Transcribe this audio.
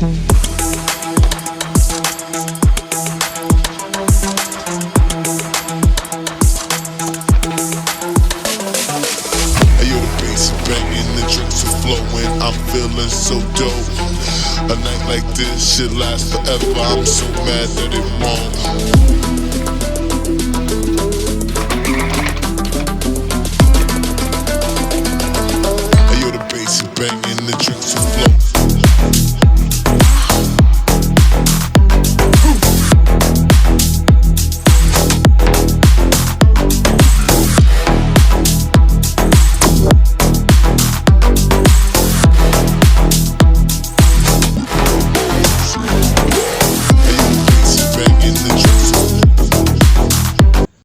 I'm feeling so dope. A night like this should last forever. I'm so mad that it won't. Ayo, the bass is banging, the drinks are flowing.